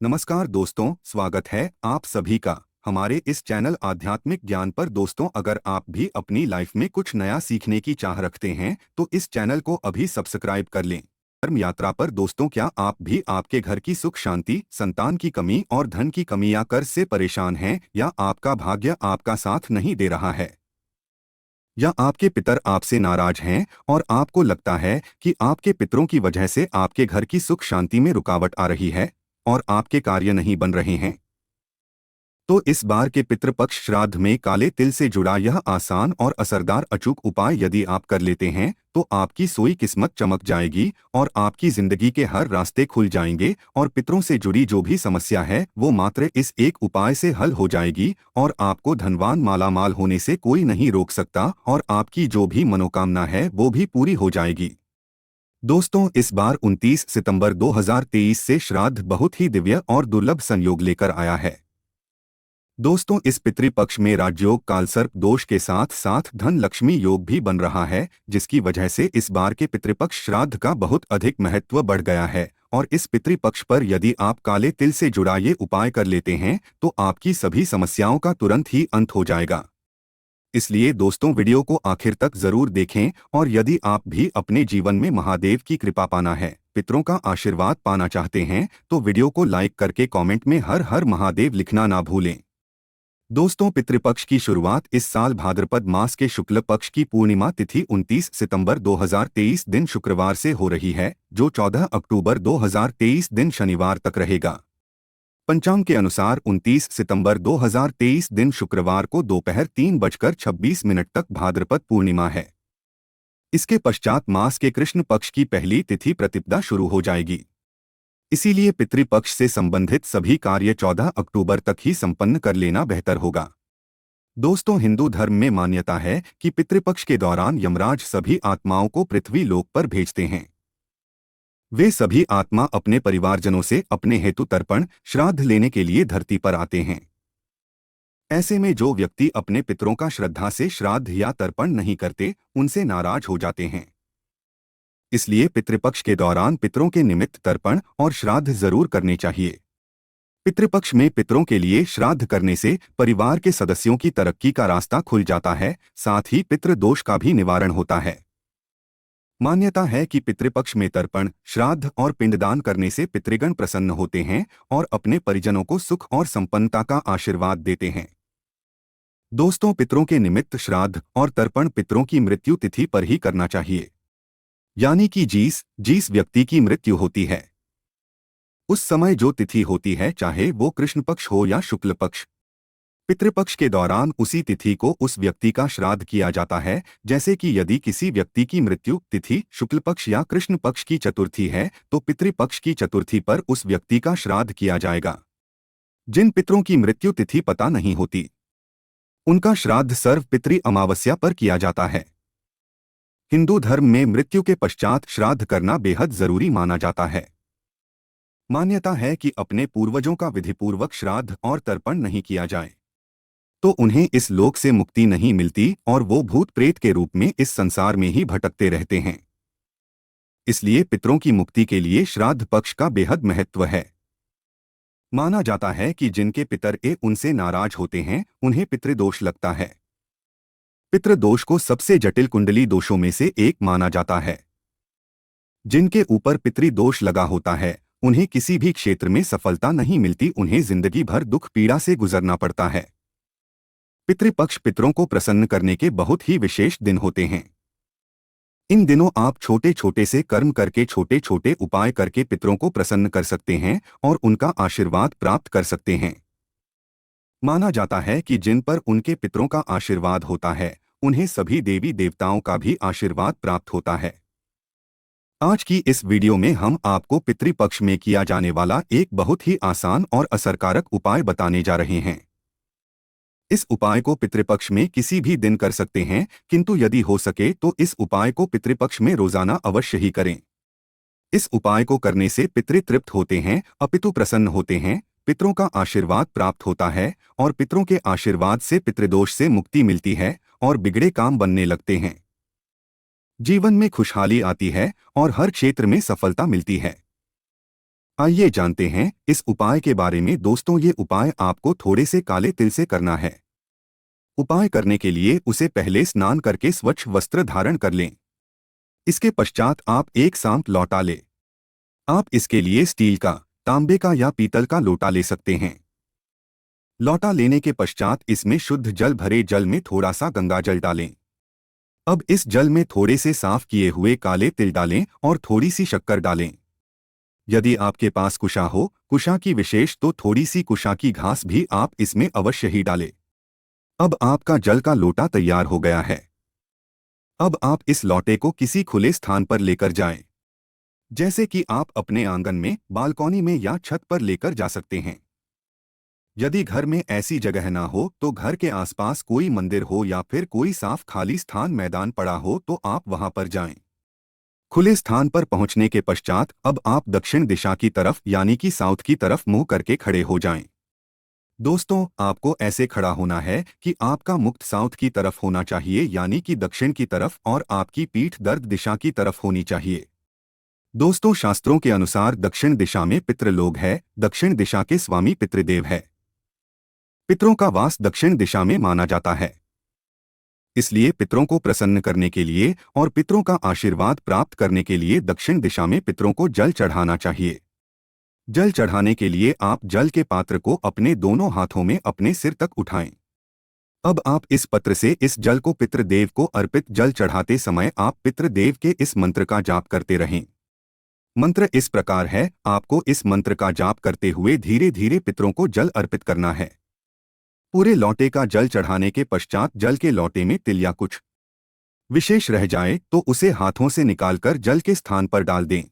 नमस्कार दोस्तों, स्वागत है आप सभी का हमारे इस चैनल आध्यात्मिक ज्ञान पर। दोस्तों, अगर आप भी अपनी लाइफ में कुछ नया सीखने की चाह रखते हैं तो इस चैनल को अभी सब्सक्राइब कर लें। धर्म यात्रा पर दोस्तों, क्या आप भी आपके घर की सुख शांति, संतान की कमी और धन की कमी या कर्ज से परेशान हैं, या आपका भाग्य आपका साथ नहीं दे रहा है, या आपके पितर आपसे नाराज हैं और आपको लगता है कि आपके पितरों की वजह से आपके घर की सुख शांति में रुकावट आ रही है और आपके कार्य नहीं बन रहे हैं? तो इस बार के पितृपक्ष श्राद्ध में काले तिल से जुड़ा यह आसान और असरदार अचूक उपाय यदि आप कर लेते हैं तो आपकी सोई किस्मत चमक जाएगी और आपकी जिंदगी के हर रास्ते खुल जाएंगे और पितरों से जुड़ी जो भी समस्या है वो मात्र इस एक उपाय से हल हो जाएगी और आपको धनवान मालामाल होने से कोई नहीं रोक सकता और आपकी जो भी मनोकामना है वो भी पूरी हो जाएगी। दोस्तों, इस बार 29 सितंबर 2023 से श्राद्ध बहुत ही दिव्य और दुर्लभ संयोग लेकर आया है। दोस्तों, इस पितृपक्ष में राजयोग कालसर्प दोष के साथ साथ धन लक्ष्मी योग भी बन रहा है, जिसकी वजह से इस बार के पितृपक्ष श्राद्ध का बहुत अधिक महत्व बढ़ गया है। और इस पितृपक्ष पर यदि आप काले तिल से जुड़ा ये उपाय कर लेते हैं तो आपकी सभी समस्याओं का तुरंत ही अंत हो जाएगा। इसलिए दोस्तों, वीडियो को आखिर तक जरूर देखें और यदि आप भी अपने जीवन में महादेव की कृपा पाना है, पितरों का आशीर्वाद पाना चाहते हैं तो वीडियो को लाइक करके कमेंट में हर हर महादेव लिखना ना भूलें। दोस्तों, पितृपक्ष की शुरुआत इस साल भाद्रपद मास के शुक्ल पक्ष की पूर्णिमा तिथि 29 सितंबर 2023 दिन शुक्रवार से हो रही है, जो 14 अक्टूबर 2023 दिन शनिवार तक रहेगा। पंचांग के अनुसार 29 सितंबर 2023 दिन शुक्रवार को दोपहर 3:26 तक भाद्रपद पूर्णिमा है। इसके पश्चात मास के कृष्ण पक्ष की पहली तिथि प्रतिपदा शुरू हो जाएगी। इसीलिए पितृपक्ष से संबंधित सभी कार्य 14 अक्टूबर तक ही संपन्न कर लेना बेहतर होगा। दोस्तों, हिंदू धर्म में मान्यता है कि पितृपक्ष के दौरान यमराज सभी आत्माओं को पृथ्वी लोक पर भेजते हैं। वे सभी आत्मा अपने परिवारजनों से अपने हेतु तर्पण श्राद्ध लेने के लिए धरती पर आते हैं। ऐसे में जो व्यक्ति अपने पितरों का श्रद्धा से श्राद्ध या तर्पण नहीं करते, उनसे नाराज हो जाते हैं। इसलिए पितृपक्ष के दौरान पितरों के निमित्त तर्पण और श्राद्ध जरूर करने चाहिए। पितृपक्ष में पितरों के लिए श्राद्ध करने से परिवार के सदस्यों की तरक्की का रास्ता खुल जाता है, साथ ही पितृदोष का भी निवारण होता है। मान्यता है कि पितृपक्ष में तर्पण, श्राद्ध और पिंडदान करने से पितृगण प्रसन्न होते हैं और अपने परिजनों को सुख और संपन्नता का आशीर्वाद देते हैं। दोस्तों, पितरों के निमित्त श्राद्ध और तर्पण पितरों की मृत्यु तिथि पर ही करना चाहिए, यानी कि जिस व्यक्ति की मृत्यु होती है उस समय जो तिथि होती है, चाहे वो कृष्ण पक्ष हो या शुक्ल पक्ष, पितृपक्ष के दौरान उसी तिथि को उस व्यक्ति का श्राद्ध किया जाता है। जैसे कि यदि किसी व्यक्ति की मृत्यु तिथि शुक्ल पक्ष या कृष्ण पक्ष की चतुर्थी है तो पितृपक्ष की चतुर्थी पर उस व्यक्ति का श्राद्ध किया जाएगा। जिन पितरों की मृत्यु तिथि पता नहीं होती, उनका श्राद्ध सर्व पितृ अमावस्या पर किया जाता है। हिंदू धर्म में मृत्यु के पश्चात श्राद्ध करना बेहद जरूरी माना जाता है। मान्यता है कि अपने पूर्वजों का विधिपूर्वक श्राद्ध और तर्पण नहीं किया जाए तो उन्हें इस लोक से मुक्ति नहीं मिलती और वो भूत प्रेत के रूप में इस संसार में ही भटकते रहते हैं। इसलिए पितरों की मुक्ति के लिए श्राद्ध पक्ष का बेहद महत्व है। माना जाता है कि जिनके पितर उनसे नाराज होते हैं, उन्हें पितृदोष लगता है। पितृदोष को सबसे जटिल कुंडली दोषों में से एक माना जाता है। जिनके ऊपर पितृदोष लगा होता है, उन्हें किसी भी क्षेत्र में सफलता नहीं मिलती, उन्हें जिंदगी भर दुख पीड़ा से गुजरना पड़ता है। पितृपक्ष पितरों को प्रसन्न करने के बहुत ही विशेष दिन होते हैं। इन दिनों आप छोटे छोटे से कर्म करके, छोटे छोटे उपाय करके पितरों को प्रसन्न कर सकते हैं और उनका आशीर्वाद प्राप्त कर सकते हैं। माना जाता है कि जिन पर उनके पितरों का आशीर्वाद होता है, उन्हें सभी देवी देवताओं का भी आशीर्वाद प्राप्त होता है। आज की इस वीडियो में हम आपको पितृपक्ष में किया जाने वाला एक बहुत ही आसान और असरकारक उपाय बताने जा रहे हैं। इस उपाय को पितृपक्ष में किसी भी दिन कर सकते हैं, किंतु यदि हो सके तो इस उपाय को पितृपक्ष में रोजाना अवश्य ही करें। इस उपाय को करने से पितृ तृप्त होते हैं, अपितु प्रसन्न होते हैं, पितरों का आशीर्वाद प्राप्त होता है और पितरों के आशीर्वाद से पितृदोष से मुक्ति मिलती है और बिगड़े काम बनने लगते हैं। जीवन में खुशहाली आती है और हर क्षेत्र में सफलता मिलती है। आइए जानते हैं इस उपाय के बारे में। दोस्तों, ये उपाय आपको थोड़े से काले तिल से करना है। उपाय करने के लिए उसे पहले स्नान करके स्वच्छ वस्त्र धारण कर लें। इसके पश्चात आप एक सांप लौटा लें। आप इसके लिए स्टील का, तांबे का या पीतल का लोटा ले सकते हैं। लौटा लेने के पश्चात इसमें शुद्ध जल भरे जल में थोड़ा सा गंगा जल डालें। अब इस जल में थोड़े से साफ किए हुए काले तिल डालें और थोड़ी सी शक्कर डालें। यदि आपके पास कुशा हो, कुशा की विशेष तो थोड़ी सी कुशा की घास भी आप इसमें अवश्य ही डालें। अब आपका जल का लोटा तैयार हो गया है। अब आप इस लोटे को किसी खुले स्थान पर लेकर जाएं। जैसे कि आप अपने आंगन में, बालकनी में या छत पर लेकर जा सकते हैं। यदि घर में ऐसी जगह ना हो तो घर के आसपास कोई मंदिर हो या फिर कोई साफ खाली स्थान मैदान पड़ा हो तो आप वहां पर जाएं। खुले स्थान पर पहुंचने के पश्चात अब आप दक्षिण दिशा की तरफ यानी कि साउथ की तरफ मुंह करके खड़े हो जाएं। दोस्तों, आपको ऐसे खड़ा होना है कि आपका मुख साउथ की तरफ होना चाहिए यानी कि दक्षिण की तरफ, और आपकी पीठ दर्द दिशा की तरफ होनी चाहिए। दोस्तों, शास्त्रों के अनुसार दक्षिण दिशा में पितृलोक है। दक्षिण दिशा के स्वामी पितृदेव है। पितरों का वास दक्षिण दिशा में माना जाता है। इसलिए पितरों को प्रसन्न करने के लिए और पितरों का आशीर्वाद प्राप्त करने के लिए दक्षिण दिशा में पितरों को जल चढ़ाना चाहिए। जल चढ़ाने के लिए आप जल के पात्र को अपने दोनों हाथों में अपने सिर तक उठाएं। अब आप इस पत्र से इस जल को पितृदेव को अर्पित जल चढ़ाते समय आप पितृदेव के इस मंत्र का जाप करते रहें। मंत्र इस प्रकार है, आपको इस मंत्र का जाप करते हुए धीरे धीरे पितरों को जल अर्पित करना है। पूरे लौटे का जल चढ़ाने के पश्चात जल के लौटे में तिल या कुछ विशेष रह जाए तो उसे हाथों से निकालकर जल के स्थान पर डाल दें।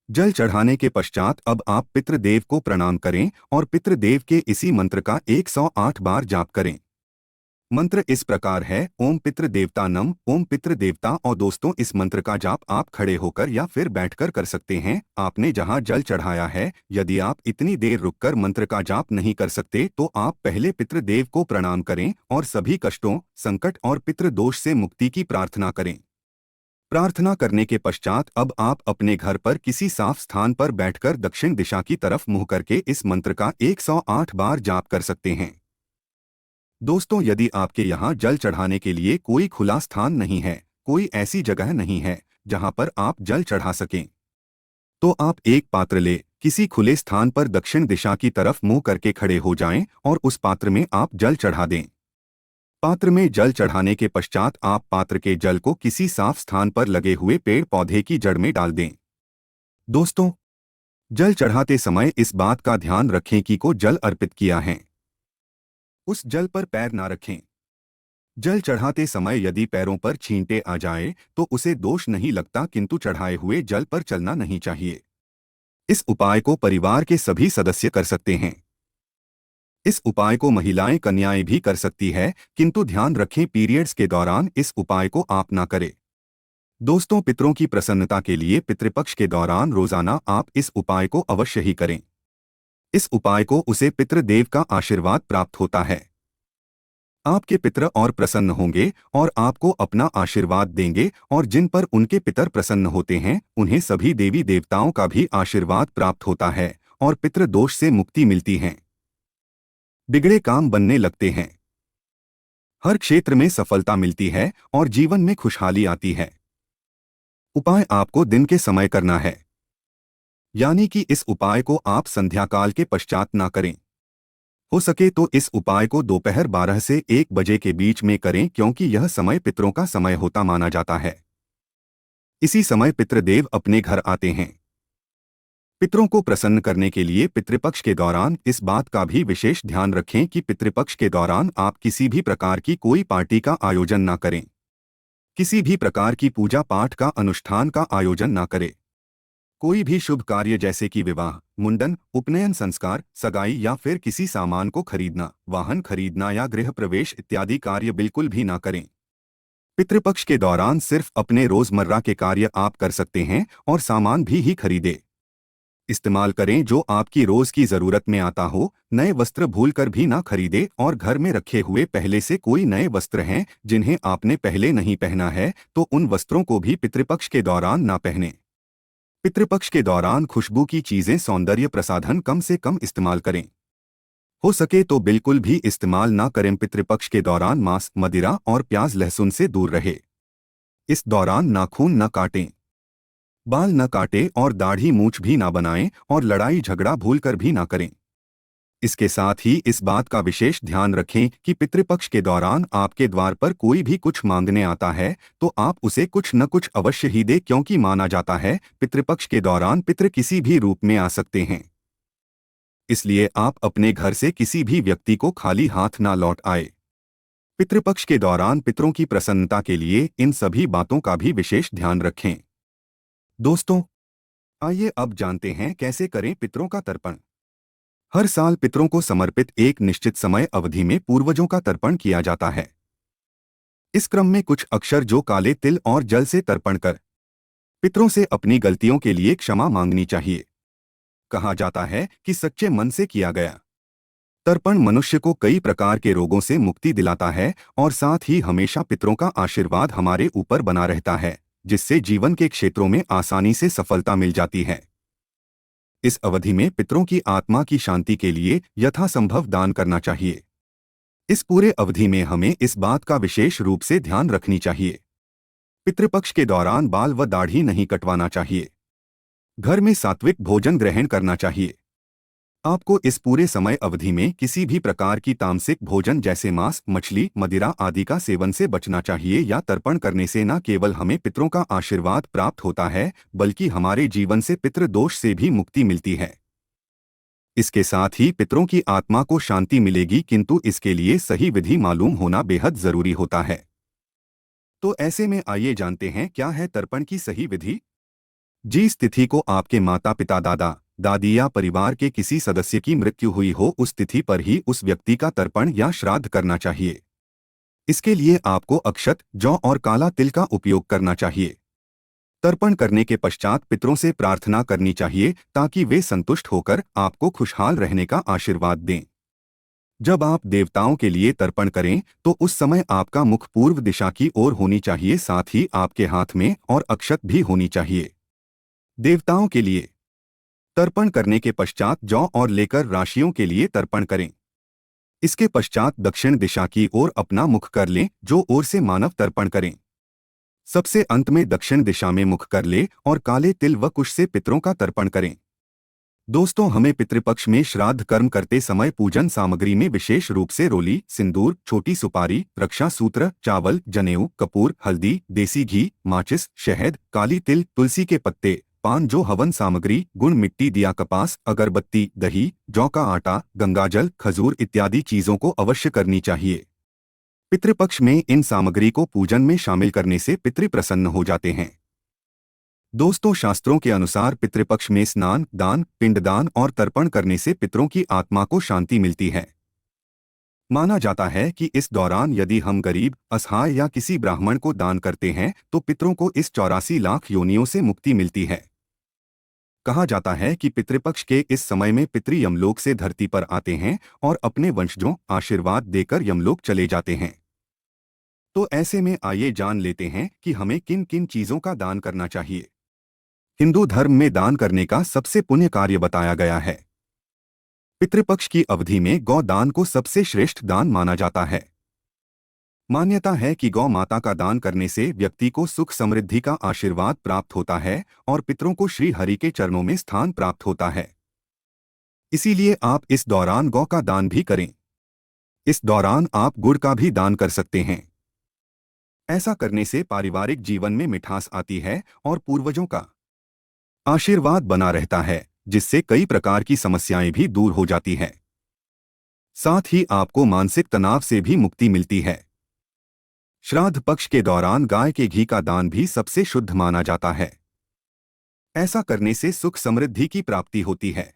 जल चढ़ाने के पश्चात अब आप पितृदेव को प्रणाम करें और पितृदेव के इसी मंत्र का 108 बार जाप करें। मंत्र इस प्रकार है, ओम पितृदेवता नम, ओम पितृदेवता। और दोस्तों, इस मंत्र का जाप आप खड़े होकर या फिर बैठकर कर सकते हैं। आपने जहां जल चढ़ाया है, यदि आप इतनी देर रुककर मंत्र का जाप नहीं कर सकते तो आप पहले पितृदेव को प्रणाम करें और सभी कष्टों, संकट और पितृदोष से मुक्ति की प्रार्थना करें। प्रार्थना करने के पश्चात अब आप अपने घर पर किसी साफ स्थान पर बैठकर दक्षिण दिशा की तरफ मुंह करके इस मंत्र का 108 बार जाप कर सकते हैं। दोस्तों, यदि आपके यहाँ जल चढ़ाने के लिए कोई खुला स्थान नहीं है, कोई ऐसी जगह नहीं है जहाँ पर आप जल चढ़ा सकें, तो आप एक पात्र ले किसी खुले स्थान पर दक्षिण दिशा की तरफ मुंह करके खड़े हो जाएं और उस पात्र में आप जल चढ़ा दें। पात्र में जल चढ़ाने के पश्चात आप पात्र के जल को किसी साफ स्थान पर लगे हुए पेड़ पौधे की जड़ में डाल दें। दोस्तों, जल चढ़ाते समय इस बात का ध्यान रखें कि को जल अर्पित किया है उस जल पर पैर ना रखें। जल चढ़ाते समय यदि पैरों पर छींटे आ जाए तो उसे दोष नहीं लगता, किंतु चढ़ाए हुए जल पर चलना नहीं चाहिए। इस उपाय को परिवार के सभी सदस्य कर सकते हैं। इस उपाय को महिलाएं, कन्याएं भी कर सकती है, किंतु ध्यान रखें पीरियड्स के दौरान इस उपाय को आप ना करें। दोस्तों, पितरों की प्रसन्नता के लिए पितृपक्ष के दौरान रोजाना आप इस उपाय को अवश्य ही करें। इस उपाय को उसे पितृदेव का आशीर्वाद प्राप्त होता है। आपके पितर और प्रसन्न होंगे और आपको अपना आशीर्वाद देंगे, और जिन पर उनके पितर प्रसन्न होते हैं उन्हें सभी देवी देवताओं का भी आशीर्वाद प्राप्त होता है और पितृदोष से मुक्ति मिलती है। बिगड़े काम बनने लगते हैं। हर क्षेत्र में सफलता मिलती है और जीवन में खुशहाली आती है। उपाय आपको दिन के समय करना है, यानी कि इस उपाय को आप संध्या काल के पश्चात ना करें। हो सके तो इस उपाय को दोपहर 12 से 1 बजे के बीच में करें, क्योंकि यह समय पितरों का समय होता माना जाता है। इसी समय पितृदेव अपने घर आते हैं। पितरों को प्रसन्न करने के लिए पितृपक्ष के दौरान इस बात का भी विशेष ध्यान रखें कि पितृपक्ष के दौरान आप किसी भी प्रकार की कोई पार्टी का आयोजन ना करें। किसी भी प्रकार की पूजा पाठ का अनुष्ठान का आयोजन ना करें। कोई भी शुभ कार्य जैसे कि विवाह, मुंडन, उपनयन संस्कार, सगाई या फिर किसी सामान को खरीदना, वाहन खरीदना या गृह प्रवेश इत्यादि कार्य बिल्कुल भी ना करें। पितृपक्ष के दौरान सिर्फ अपने रोजमर्रा के कार्य आप कर सकते हैं और सामान भी ही खरीदे इस्तेमाल करें जो आपकी रोज की जरूरत में आता हो। नए वस्त्र भूलकर भी ना खरीदे, और घर में रखे हुए पहले से कोई नए वस्त्र हैं जिन्हें आपने पहले नहीं पहना है तो उन वस्त्रों को भी पितृपक्ष के दौरान ना पहने। पितृपक्ष के दौरान खुशबू की चीजें सौंदर्य प्रसाधन कम से कम इस्तेमाल करें। हो सके तो बिल्कुल भी इस्तेमाल ना करें। पितृपक्ष के दौरान मांस, मदिरा और प्याज लहसुन से दूर रहे। इस दौरान नाखून न काटें, बाल न काटें और दाढ़ी मूंछ भी ना बनाएं और लड़ाई झगड़ा भूलकर भी ना करें। इसके साथ ही इस बात का विशेष ध्यान रखें कि पितृपक्ष के दौरान आपके द्वार पर कोई भी कुछ मांगने आता है तो आप उसे कुछ न कुछ अवश्य ही दें, क्योंकि माना जाता है पितृपक्ष के दौरान पितृ किसी भी रूप में आ सकते हैं। इसलिए आप अपने घर से किसी भी व्यक्ति को खाली हाथ ना लौट आए। पितृपक्ष के दौरान पितरों की प्रसन्नता के लिए इन सभी बातों का भी विशेष ध्यान रखें। दोस्तों, आइए अब जानते हैं कैसे करें पितरों का तर्पण। हर साल पितरों को समर्पित एक निश्चित समय अवधि में पूर्वजों का तर्पण किया जाता है। इस क्रम में कुछ अक्षर जो काले तिल और जल से तर्पण कर पितरों से अपनी गलतियों के लिए क्षमा मांगनी चाहिए। कहा जाता है कि सच्चे मन से किया गया तर्पण मनुष्य को कई प्रकार के रोगों से मुक्ति दिलाता है और साथ ही हमेशा पितरों का आशीर्वाद हमारे ऊपर बना रहता है, जिससे जीवन के क्षेत्रों में आसानी से सफलता मिल जाती है। इस अवधि में पितरों की आत्मा की शांति के लिए यथासंभव दान करना चाहिए। इस पूरे अवधि में हमें इस बात का विशेष रूप से ध्यान रखनी चाहिए। पितृपक्ष के दौरान बाल व दाढ़ी नहीं कटवाना चाहिए। घर में सात्विक भोजन ग्रहण करना चाहिए। आपको इस पूरे समय अवधि में किसी भी प्रकार की तामसिक भोजन जैसे मांस, मछली, मदिरा आदि का सेवन से बचना चाहिए। या तर्पण करने से न केवल हमें पितरों का आशीर्वाद प्राप्त होता है, बल्कि हमारे जीवन से पितृ दोष से भी मुक्ति मिलती है। इसके साथ ही पितरों की आत्मा को शांति मिलेगी, किंतु इसके लिए सही विधि मालूम होना बेहद जरूरी होता है। तो ऐसे में आइए जानते हैं क्या है तर्पण की सही विधि। जिस तिथि को आपके माता पिता, दादा दादी या परिवार के किसी सदस्य की मृत्यु हुई हो, उस तिथि पर ही उस व्यक्ति का तर्पण या श्राद्ध करना चाहिए। इसके लिए आपको अक्षत, जौ और काला तिल का उपयोग करना चाहिए। तर्पण करने के पश्चात पितरों से प्रार्थना करनी चाहिए ताकि वे संतुष्ट होकर आपको खुशहाल रहने का आशीर्वाद दें। जब आप देवताओं के लिए तर्पण करें तो उस समय आपका मुख पूर्व दिशा की ओर होनी चाहिए, साथ ही आपके हाथ में और अक्षत भी होनी चाहिए। देवताओं के लिए तर्पण करने के पश्चात जौ और लेकर राशियों के लिए तर्पण करें। इसके पश्चात दक्षिण दिशा की ओर अपना मुख कर लें, जो ओर से मानव तर्पण करें। सबसे अंत में दक्षिण दिशा में मुख कर ले और काले तिल व कुश से पितरों का तर्पण करें। दोस्तों, हमें पितृपक्ष में श्राद्ध कर्म करते समय पूजन सामग्री में विशेष रूप से रोली, सिंदूर, छोटी सुपारी, रक्षा सूत्र, चावल, जनेऊ, कपूर, हल्दी, देसी घी, माचिस, शहद, काली तिल, तुलसी के पत्ते, पान, जो हवन सामग्री, गुण, मिट्टी, दिया, कपास, अगरबत्ती, दही, जौ का आटा, गंगाजल, खजूर इत्यादि चीजों को अवश्य करनी चाहिए। पितृपक्ष में इन सामग्री को पूजन में शामिल करने से पितृ प्रसन्न हो जाते हैं। दोस्तों, शास्त्रों के अनुसार पितृपक्ष में स्नान, दान, पिंडदान और तर्पण करने से पितरों की आत्मा को शांति मिलती है। माना जाता है कि इस दौरान यदि हम गरीब, असहाय या किसी ब्राह्मण को दान करते हैं तो पितरों को इस 84 लाख योनियों से मुक्ति मिलती है। कहा जाता है कि पितृपक्ष के इस समय में पितृ यमलोक से धरती पर आते हैं और अपने वंशजों आशीर्वाद देकर यमलोक चले जाते हैं। तो ऐसे में आइए जान लेते हैं कि हमें किन किन चीजों का दान करना चाहिए। हिंदू धर्म में दान करने का सबसे पुण्य कार्य बताया गया है। पितृपक्ष की अवधि में गौ दान को सबसे श्रेष्ठ दान माना जाता है। मान्यता है कि गौ माता का दान करने से व्यक्ति को सुख समृद्धि का आशीर्वाद प्राप्त होता है और पितरों को श्री हरि के चरणों में स्थान प्राप्त होता है। इसीलिए आप इस दौरान गौ का दान भी करें। इस दौरान आप गुड़ का भी दान कर सकते हैं। ऐसा करने से पारिवारिक जीवन में मिठास आती है और पूर्वजों का आशीर्वाद बना रहता है, जिससे कई प्रकार की समस्याएं भी दूर हो जाती हैं। साथ ही आपको मानसिक तनाव से भी मुक्ति मिलती है। श्राद्ध पक्ष के दौरान गाय के घी का दान भी सबसे शुद्ध माना जाता है। ऐसा करने से सुख समृद्धि की प्राप्ति होती है।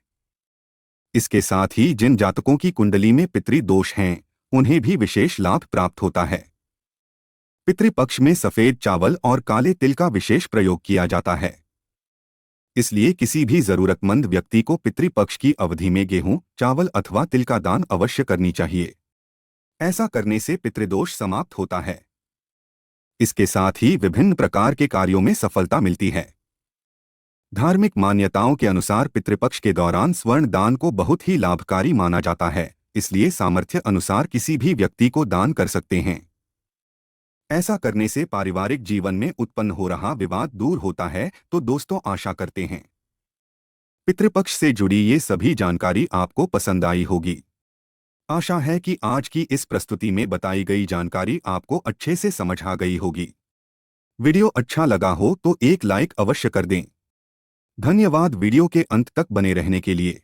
इसके साथ ही जिन जातकों की कुंडली में पितृ दोष हैं, उन्हें भी विशेष लाभ प्राप्त होता है। पितृपक्ष में सफेद चावल और काले तिल का विशेष प्रयोग किया जाता है। इसलिए किसी भी जरूरतमंद व्यक्ति को पितृपक्ष की अवधि में गेहूं, चावल अथवा तिल का दान अवश्य करनी चाहिए। ऐसा करने से पितृदोष समाप्त होता है। इसके साथ ही विभिन्न प्रकार के कार्यों में सफलता मिलती है। धार्मिक मान्यताओं के अनुसार पितृपक्ष के दौरान स्वर्ण दान को बहुत ही लाभकारी माना जाता है, इसलिए सामर्थ्य अनुसार किसी भी व्यक्ति को दान कर सकते हैं। ऐसा करने से पारिवारिक जीवन में उत्पन्न हो रहा विवाद दूर होता है। तो दोस्तों, आशा करते हैं पितृपक्ष से जुड़ी ये सभी जानकारी आपको पसंद आई होगी। आशा है कि आज की इस प्रस्तुति में बताई गई जानकारी आपको अच्छे से समझ आ गई होगी। वीडियो अच्छा लगा हो तो एक लाइक अवश्य कर दें। धन्यवाद वीडियो के अंत तक बने रहने के लिए।